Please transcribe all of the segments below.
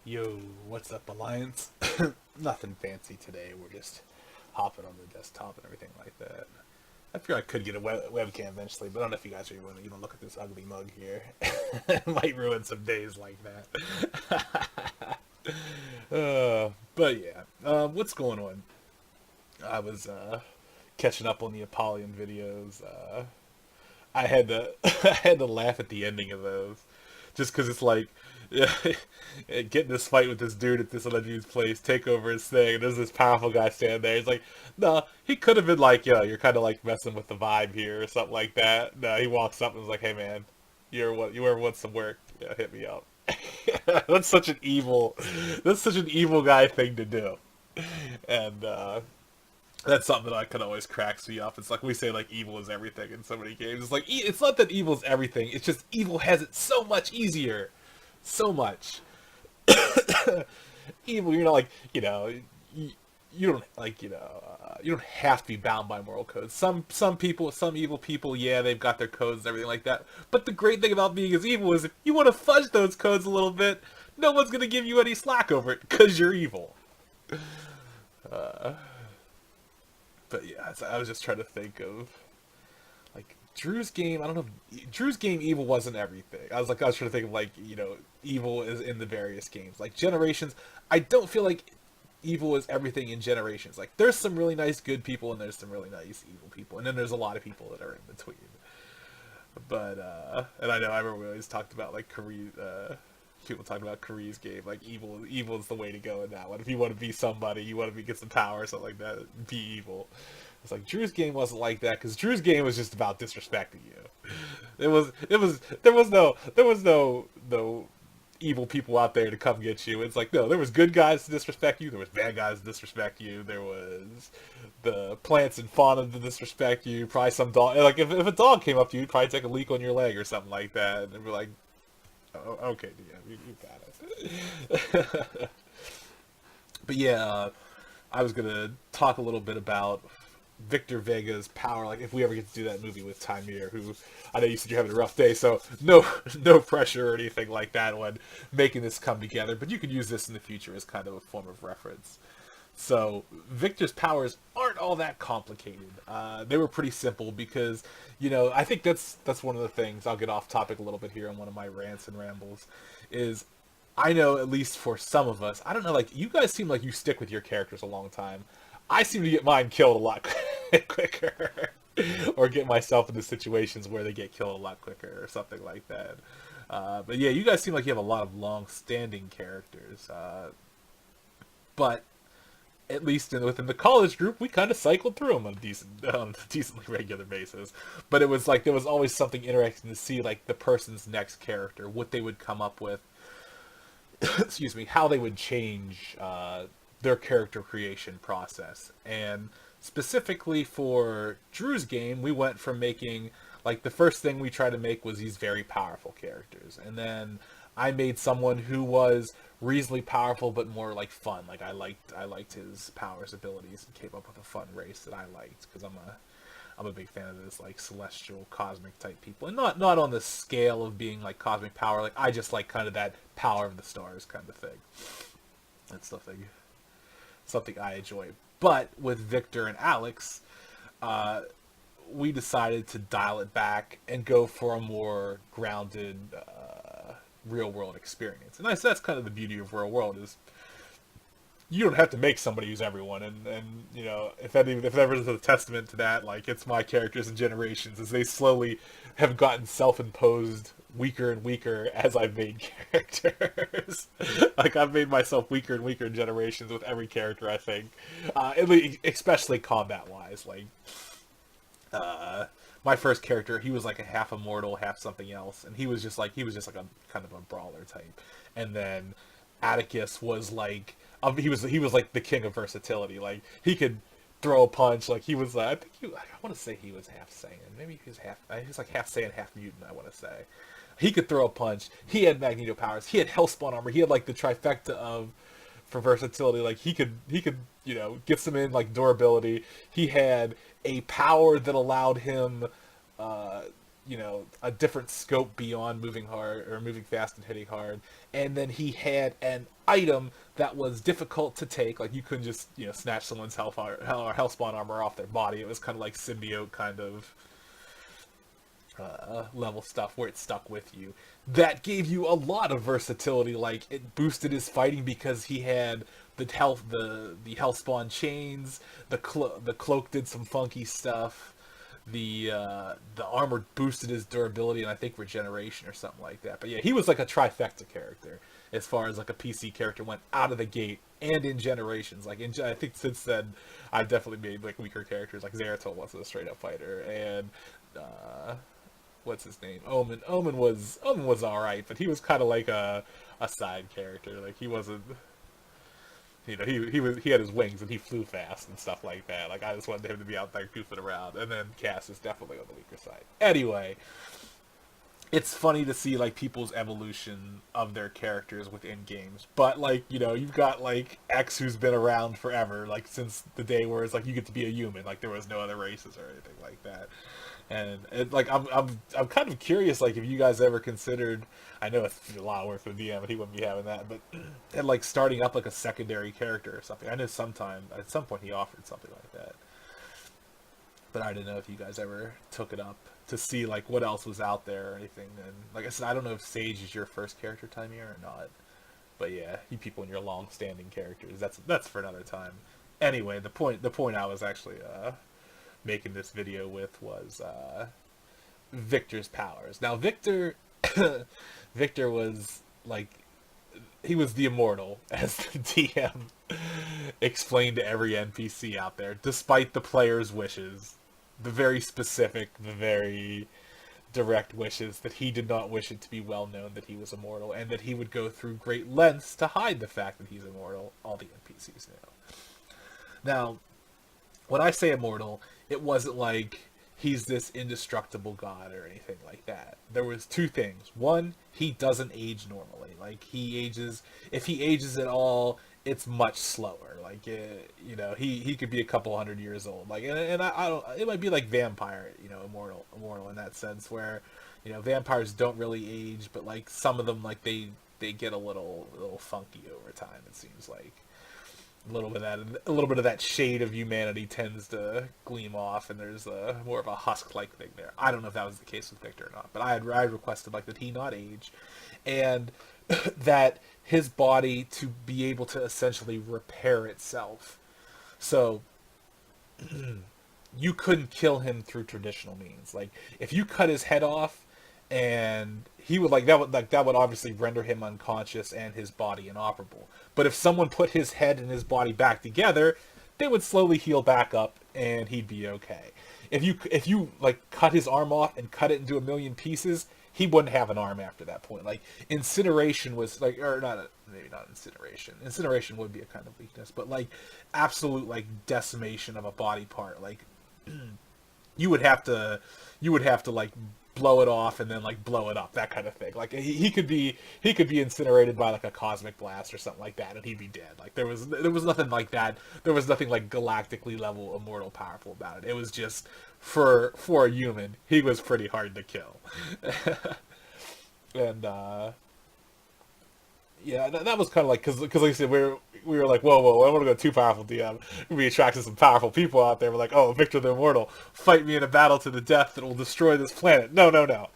Yo, what's up, Alliance? Nothing fancy today. We're just hopping on the desktop and everything like that. I figure I could get a webcam eventually, but I don't know if you guys are going to look at this ugly mug here. It might ruin some days like that. But yeah, what's going on? I was catching up on the Apollyon videos. I had to I had to laugh at the ending of those, just because it's like, get in this fight with this dude at this other dude's place, take over his thing, and there's this powerful guy standing there. He's like, no, he could have been like, yo, you're kind of like messing with the vibe here or something like that. No, he walks up and is like, hey man, you ever want some work? Yeah, hit me up. That's such an evil, that's such an evil guy thing to do, and that's something that I could always cracks me up. It's like we say, like, evil is everything in so many games. It's like it's not that evil is everything. It's just evil has it so much easier, so much. Evil, you're not like you don't like you don't have to be bound by moral codes. Some people, some evil people, yeah, they've got their codes and everything like that. But the great thing about being as evil is if you want to fudge those codes a little bit, no one's gonna give you any slack over it because you're evil. Uh, but yeah, I was just trying to think of like Drew's game. I don't know. If, Drew's game, evil wasn't everything. I was trying to think of like evil is in the various games. Like Generations, I don't feel like evil is everything in Generations. Like there's some really nice good people and there's some really nice evil people, and then there's a lot of people that are in between. But and I remember we always talked about like people talking about Karee's game, like evil is the way to go in that one. If you want to be somebody, you want to get some power or something like that, be evil. It's like Drew's game wasn't like that because Drew's game was just about disrespecting you. There was no evil people out there to come get you. It's like no, there was good guys to disrespect you. There was bad guys to disrespect you. There was the plants and fauna to disrespect you. Probably some dog. Like if a dog came up to you, you'd probably take a leak on your leg or something like that, and be like, oh, okay, yeah, you got it. But yeah, I was gonna talk a little bit about Victor Vega's power. Like if we ever get to do that movie with Tymir, who I know you said you're having a rough day, so no pressure or anything like that when making this come together. But you could use this in the future as kind of a form of reference. So Victor's powers aren't all that complicated. They were pretty simple because, I think that's one of the things. I'll get off topic a little bit here on one of my rants and rambles. Is I know at least for some of us, I don't know. Like you guys seem like you stick with your characters a long time. I seem to get mine killed a lot quicker, or get myself into situations where they get killed a lot quicker or something like that. But yeah, you guys seem like you have a lot of long-standing characters. But at least within the college group, we kind of cycled through them on a decently regular basis. But it was like there was always something interesting to see, like the person's next character, what they would come up with. Excuse me, how they would change their character creation process. And specifically for Drew's game, we went from making like the first thing we tried to make was these very powerful characters, and then I made someone who was reasonably powerful but more like fun. Like I liked his powers, abilities, and came up with a fun race that I liked because I'm a big fan of this like celestial cosmic type people, and not on the scale of being like cosmic power. Like I just like kind of that power of the stars kind of thing. That's something I enjoy. But with Victor and Alex, uh, we decided to dial it back and go for a more grounded real world experience. And that's kind of the beauty of real world is you don't have to make somebody who's everyone. And if ever is a testament to that, like it's my characters and Generations as they slowly have gotten self-imposed weaker and weaker as I've made characters. Like I've made myself weaker and weaker in Generations with every character I think, especially combat wise. Like my first character, he was like a half immortal, half something else, and he was just like a kind of a brawler type. And then Atticus was like he was like the king of versatility. Like he could throw a punch. Like he was I want to say he was half Saiyan. Maybe he was like half Saiyan, half mutant. I want to say he could throw a punch. He had Magneto powers. He had Hellspawn armor. He had like the trifecta of for versatility. Like he could get some in like durability. He had a power that allowed him a different scope beyond moving hard or moving fast and hitting hard. And then he had an item that was difficult to take. Like you couldn't just snatch someone's health spawn armor off their body. It was kind of like symbiote kind of level stuff where it stuck with you. That gave you a lot of versatility. Like it boosted his fighting because he had the health spawn chains. The cloak did some funky stuff. The armor boosted his durability and I think regeneration or something like that. But yeah, he was like a trifecta character as far as like a PC character went out of the gate and in Generations. Like I think since then, I've definitely made like weaker characters. Like Zeratul wasn't a straight up fighter, and what's his name? Omen. Omen was all right, but he was kind of like a side character. Like he wasn't. He had his wings and he flew fast and stuff like that. Like I just wanted him to be out there goofing around. And then Cass is definitely on the weaker side. Anyway, it's funny to see like people's evolution of their characters within games. But like you've got like X who's been around forever, like since the day where it's like you get to be a human. Like there was no other races or anything like that. And like I'm kind of curious, like if you guys ever considered, I know it's a lot of work for the DM, and he wouldn't be having that, but and like starting up like a secondary character or something. I know at some point he offered something like that, but I didn't know if you guys ever took it up to see like what else was out there or anything. And like I said, I don't know if Sage is your first character time here or not, but yeah, you people in your long-standing characters, that's for another time. Anyway, the point I was actually making this video with was Victor's powers. Now Victor was like, he was the immortal, as the DM explained to every NPC out there, despite the player's wishes, the very specific, the very direct wishes that he did not wish it to be well known that he was immortal, and that he would go through great lengths to hide the fact that he's immortal. All the NPCs know. Now, when I say immortal, it wasn't like he's this indestructible god or anything like that. There was two things. One, he doesn't age normally. Like if he ages at all, it's much slower. Like he could be a couple hundred years old. Like and I don't. It might be like vampire, immortal in that sense where, vampires don't really age, but like some of them like they get a little funky over time. It seems like. A little bit of that shade of humanity tends to gleam off, and there's more of a husk-like thing there. I don't know if that was the case with Victor or not, but I requested like that he not age, and that his body to be able to essentially repair itself. So you couldn't kill him through traditional means. Like if you cut his head off, and he would that would obviously render him unconscious and his body inoperable. But if someone put his head and his body back together, they would slowly heal back up and he'd be okay. If you like cut his arm off and cut it into a million pieces, he wouldn't have an arm after that point. Like incineration was like, or not, maybe not incineration. Incineration would be a kind of weakness, but like absolute like decimation of a body part. Like you would have to like blow it off and then like blow it up, that kind of thing. Like he could be incinerated by like a cosmic blast or something like that, and he'd be dead. Like there was nothing like that. There was nothing like galactically level immortal powerful about it. It was just for a human, he was pretty hard to kill. And yeah, that was kind of like because like I said, we were like, whoa, I don't want to go too powerful, DM. We attracted some powerful people out there. We're like, oh, Victor the Immortal, fight me in a battle to the death that will destroy this planet. No,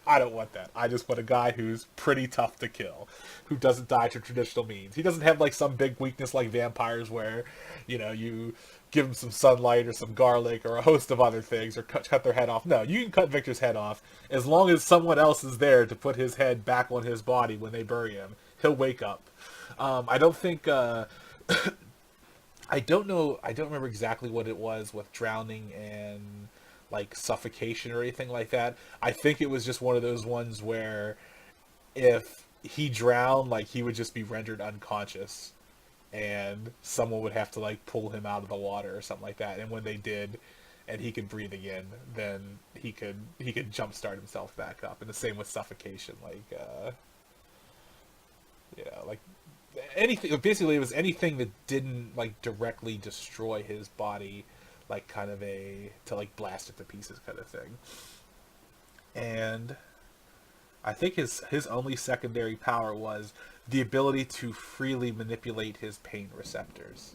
I don't want that. I just want a guy who's pretty tough to kill, who doesn't die to traditional means. He doesn't have like some big weakness like vampires where, you give him some sunlight or some garlic or a host of other things or cut their head off. No, you can cut Victor's head off as long as someone else is there to put his head back on his body when they bury him. He'll wake up. I don't think, I don't know, I don't remember exactly what it was with drowning and, like, suffocation or anything like that. I think it was just one of those ones where if he drowned, like, he would just be rendered unconscious, and someone would have to, like, pull him out of the water or something like that, and when they did, and he could breathe again, then he could jumpstart himself back up. And the same with suffocation, like, like anything. Basically, it was anything that didn't like directly destroy his body, like kind of to like blast it to pieces kind of thing. and I think his only secondary power was the ability to freely manipulate his pain receptors,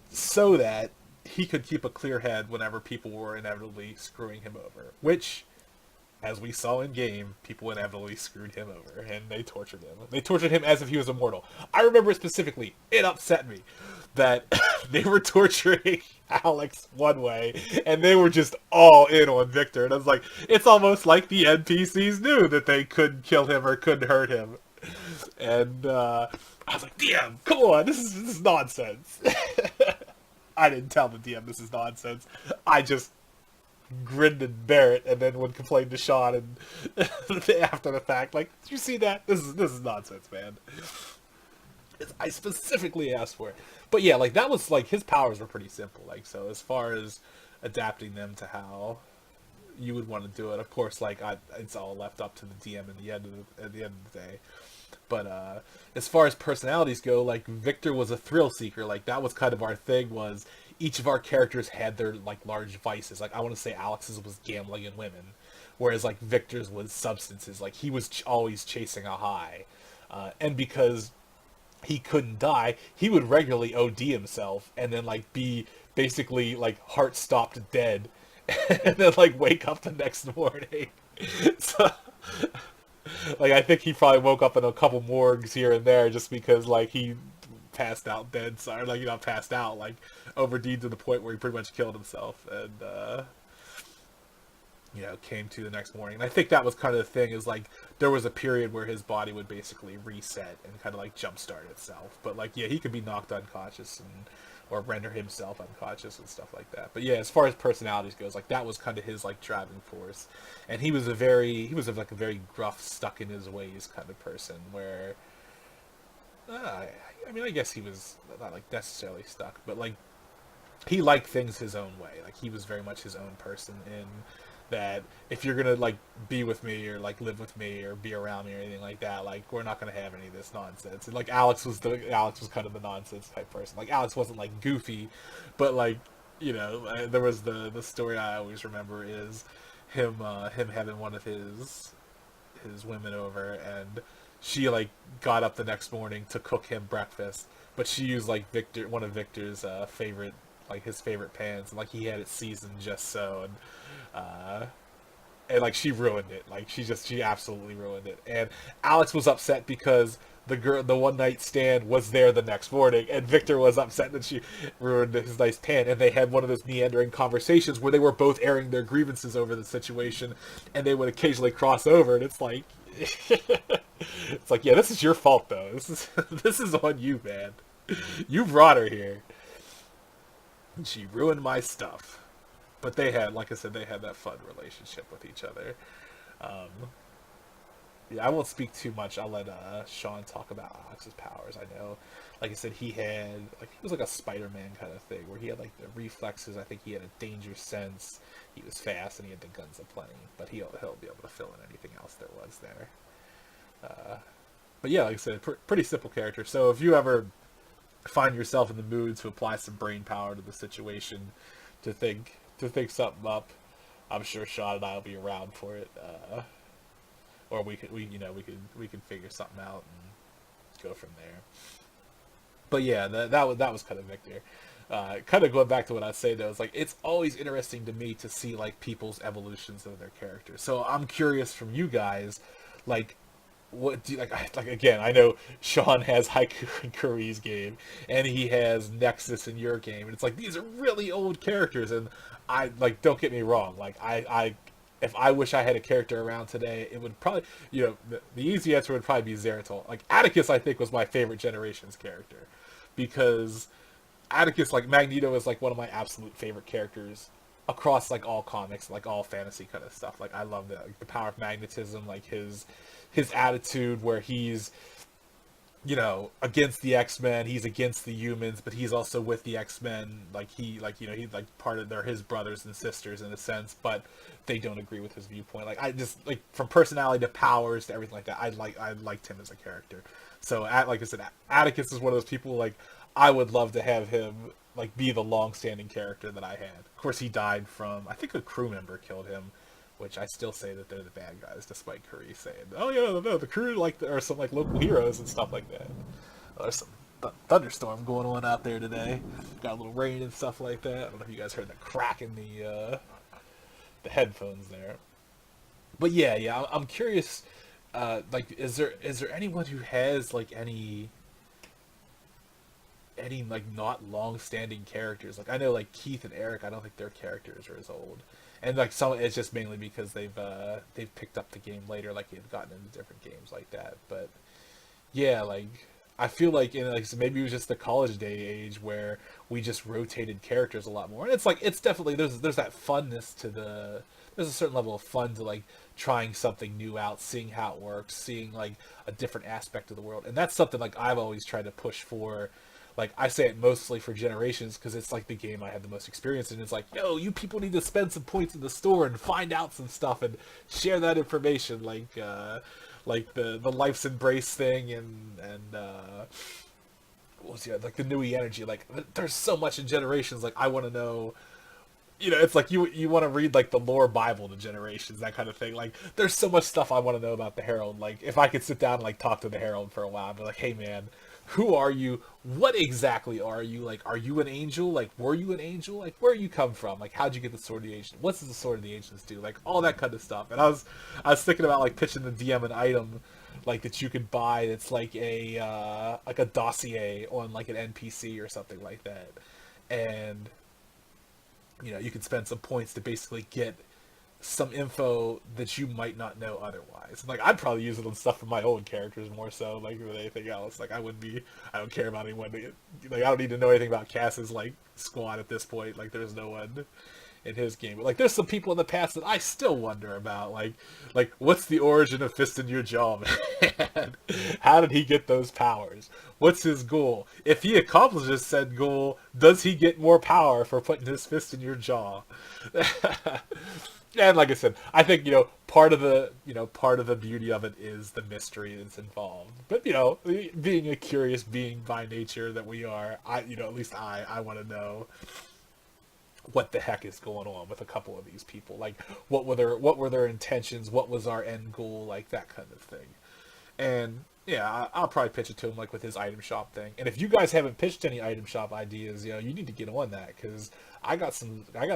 so that he could keep a clear head whenever people were inevitably screwing him over. Which, as we saw in game, people inevitably screwed him over, and they tortured him. They tortured him as if he was immortal. I remember specifically, it upset me that they were torturing Alex one way, and they were just all in on Victor. And I was like, it's almost like the NPCs knew that they couldn't kill him or couldn't hurt him. And I was like, DM, come on, this is nonsense. I didn't tell the DM this is nonsense. I just grinned and bear it, and then would complain to Sean and after the fact, like, did you see that? This is nonsense, man. I specifically asked for it. But yeah, like, that was, like, his powers were pretty simple. Like, so as far as adapting them to how you would want to do it, of course, like, it's all left up to the DM at the end of the day. But as far as personalities go, like, Victor was a thrill seeker. Like, that was kind of our thing, was each of our characters had their, like, large vices. Like, I want to say Alex's was gambling and women, whereas, like, Victor's was substances. Like, he was always chasing a high. And because he couldn't die, he would regularly OD himself and then, like, be basically, like, heart stopped dead and then, like, wake up the next morning. So, like, I think he probably woke up in a couple morgues here and there just because, like, he passed out dead. Sorry, like, not passed out, like, OD'd to the point where he pretty much killed himself and, came to the next morning. And I think that was kind of the thing, is, like, there was a period where his body would basically reset and kind of, like, jumpstart itself. But, like, yeah, he could be knocked unconscious or render himself unconscious and stuff like that. But yeah, as far as personalities goes, like, that was kind of his, like, driving force. And he was a very gruff, stuck in his ways kind of person, where I mean, I guess he was not, like, necessarily stuck, but, like, he liked things his own way. Like, he was very much his own person in that if you're gonna, like, be with me or, like, live with me or be around me or anything like that, like, we're not gonna have any of this nonsense. And, like, Alex was kind of the nonsense type person. Like, Alex wasn't, like, goofy, but, like, there was the story I always remember is him having one of his women over, and she, like, got up the next morning to cook him breakfast, but she used, like, one of Victor's favorite, like, his favorite pans, and, like, he had it seasoned just so, and like, she ruined it. Like, she absolutely ruined it. And Alex was upset because the one night stand was there the next morning, and Victor was upset that she ruined his nice pan. And they had one of those meandering conversations where they were both airing their grievances over the situation, and they would occasionally cross over. And it's like, it's like, yeah, this is your fault though. This is on you, man. You brought her here, and she ruined my stuff. But they had, like I said, they had that fun relationship with each other. Um, yeah, I won't speak too much. I'll let Sean talk about Alex's powers. I know, like I said, he was like a Spider-Man kind of thing, where he had, like, the reflexes. I think he had a danger sense. He was fast, and he had the guns aplenty. But he'll be able to fill in anything else there was there. But yeah, like I said, pretty simple character. So if you ever find yourself in the mood to apply some brain power to the situation, to think something up, I'm sure Sean and I will be around for it, or we can figure something out and go from there. But yeah, that was kind of Victor. Kind of going back to what I say though, it's like, it's always interesting to me to see, like, people's evolutions of their characters. So I'm curious from you guys, like, what do you like again, I know Sean has Haiku in Kuri's game, and he has Nexus in your game, and it's like, these are really old characters, and I, like, don't get me wrong, like, I if I wish I had a character around today, it would probably, the easy answer would probably be Zeratul. Like, Atticus, I think, was my favorite Generations character, because Atticus, like, Magneto is, like, one of my absolute favorite characters across, like, all comics, like, all fantasy kind of stuff. Like, I love the power of magnetism, like, his attitude where he's, against the X-Men, he's against the humans, but he's also with the X-Men. Like, he's like part of, they're his brothers and sisters in a sense, but they don't agree with his viewpoint. Like, I just, like, from personality to powers to everything like that, I liked him as a character. So, like I said, Atticus is one of those people, like, I would love to have him, like, be the long-standing character that I had. Of course, he died from, I think a crew member killed him which I still say that they're the bad guys, despite Curry saying, "Oh yeah, no, the crew like are some like local heroes and stuff like that." There's some thunderstorm going on out there today. Got a little rain and stuff like that. I don't know if you guys heard the crack in the headphones there. But yeah, I'm curious. Like, is there anyone who has like any like not long-standing characters? Like I know like Keith and Eric, I don't think their characters are as old, and like some it's just mainly because they've picked up the game later, like they've gotten into different games like that. But yeah, like I feel like in like so maybe it was just the college day age where we just rotated characters a lot more, and it's like it's definitely there's that funness to there's a certain level of fun to like trying something new out, seeing how it works, seeing like a different aspect of the world, and that's something like I've always tried to push for. Like I say it mostly for Generations because it's like the game I had the most experience in. It's like, yo, you people need to spend some points in the store and find out some stuff and share that information, like the Life's Embrace thing and what was like the Nui energy. Like there's so much in Generations. Like I want to know. It's like you want to read like the lore Bible to Generations, that kind of thing. Like, there's so much stuff I want to know about the Herald. Like, if I could sit down and like talk to the Herald for a while, I'd be like, hey man, who are you? What exactly are you? Like, are you an angel? Like, were you an angel? Like, where you come from? Like, how'd you get the Sword of the Ancients? What does the Sword of the Ancients do? Like, all that kind of stuff. And I was thinking about like pitching the DM an item like that you could buy that's like a dossier on like an NPC or something like that, and you can spend some points to basically get some info that you might not know otherwise. Like, I'd probably use it on stuff for my own characters more so, like, than anything else. Like, I don't care about anyone. Like, I don't need to know anything about Cass's, like, squad at this point. Like, there's no one in his game. But, like, there's some people in the past that I still wonder about. Like what's the origin of Fist in Your Jaw, man? How did he get those powers? What's his goal? If he accomplishes said goal, does he get more power for putting his fist in your jaw? And like I said, I think part of the beauty of it is the mystery that's involved. But being a curious being by nature that we are, at least I want to know what the heck is going on with a couple of these people. Like, what were their intentions? What was our end goal? Like, that kind of thing. And yeah, I'll probably pitch it to him like with his item shop thing. And if you guys haven't pitched any item shop ideas, you need to get on that, because I got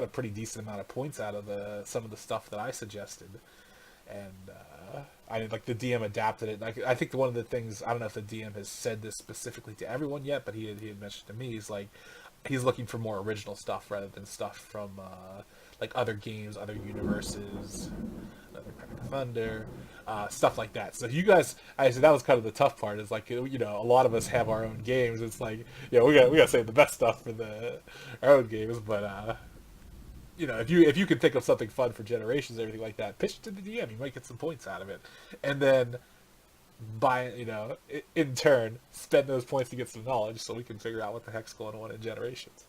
a pretty decent amount of points out of some of the stuff that I suggested, and I like the DM adapted it. Like, I think one of the things, I don't know if the DM has said this specifically to everyone yet, but he had mentioned to me, he's looking for more original stuff rather than stuff from like other games, other universes, another Crack of Thunder, stuff like that. So you guys, I said that was kind of the tough part. Is like a lot of us have our own games. It's like we got save the best stuff for our own games. But if you can think of something fun for Generations or everything like that, pitch it to the DM. You might get some points out of it, and then in turn spend those points to get some knowledge, so we can figure out what the heck's going on in Generations.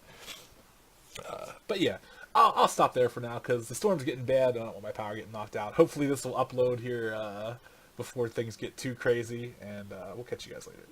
But yeah, I'll stop there for now because the storm's getting bad. I don't want my power getting knocked out. Hopefully this will upload here before things get too crazy, and we'll catch you guys later.